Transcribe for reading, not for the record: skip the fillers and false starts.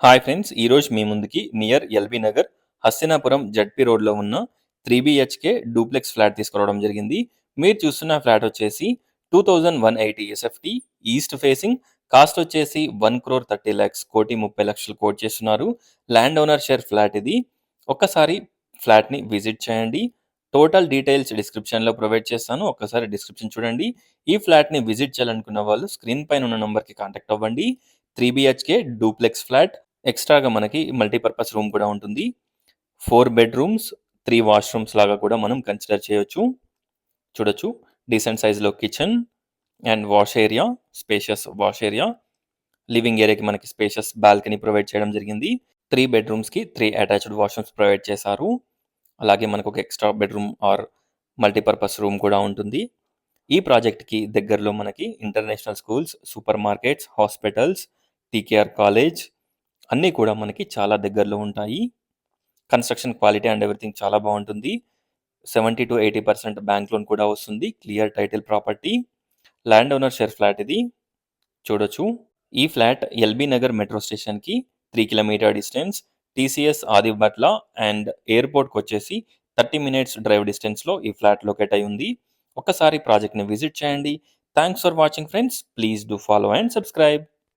Hi friends! ఈరోజు మీ ముందుకి near LB Nagar, Hastinapuram ZP రోడ్లో ఉన్న 3 BHK డూప్లెక్స్ ఫ్లాట్ తీసుకురావడం జరిగింది. మీరు చూస్తున్న ఫ్లాట్ వచ్చేసి 2180 ఎస్ఎఫ్టీ ఈస్ట్ ఫేసింగ్. కాస్ట్ వచ్చేసి 1,30,00,000 1,30,00,000 కోట్ చేస్తున్నారు. ల్యాండ్ ఓనర్ షేర్ ఫ్లాట్ ఇది. ఒక్కసారి ఫ్లాట్ని విజిట్ చేయండి. టోటల్ డీటెయిల్స్ డిస్క్రిప్షన్లో ప్రొవైడ్ చేస్తాను. ఒక్కసారి డిస్క్రిప్షన్ చూడండి. ఈ ఫ్లాట్ని విజిట్ చేయాలనుకున్న వాళ్ళు స్క్రీన్ పైన ఉన్న నంబర్కి కాంటాక్ట్ అవ్వండి. 3 BHK డూప్లెక్స్ ఫ్లాట్. ఎక్స్ట్రాగా మనకి మల్టీపర్పస్ రూమ్ కూడా ఉంటుంది. 4 బెడ్రూమ్స్, 3 వాష్రూమ్స్ లాగా కూడా మనం కన్సిడర్ చేయొచ్చు. చూడొచ్చు, డీసెంట్ సైజ్లో kitchen and wash area, spacious wash area. Living ఏరియాకి మనకి స్పేషియస్ బాల్కనీ ప్రొవైడ్ చేయడం జరిగింది. 3 బెడ్రూమ్స్కి 3 అటాచ్డ్ వాష్రూమ్స్ ప్రొవైడ్ చేశారు. అలాగే మనకు ఒక extra bedroom are multipurpose room కూడా ఉంటుంది. ఈ ప్రాజెక్ట్కి దగ్గరలో మనకి international schools, super markets, hospitals, TKR college అన్నీ కూడా మనకి చాలా దగ్గరలో ఉంటాయి. కన్స్ట్రక్షన్ క్వాలిటీ అండ్ ఎవ్రీథింగ్ చాలా బాగుంటుంది. 70-80% బ్యాంక్ లోన్ కూడా వస్తుంది. Clear title property. Land owner share flat ఇది. చూడొచ్చు, ఈ ఫ్లాట్ ఎల్బీ నగర్ మెట్రో స్టేషన్కి 3 kilometre distance, TCS Adibatla and ఎయిర్పోర్ట్కి వచ్చేసి 30 మినిట్స్ డ్రైవ్ డిస్టెన్స్లో ఈ ఫ్లాట్ లొకేట్ అయి ఉంది. ఒక్కసారి ప్రాజెక్ట్ని విజిట్ చేయండి. Thanks for watching friends. Please do follow and subscribe.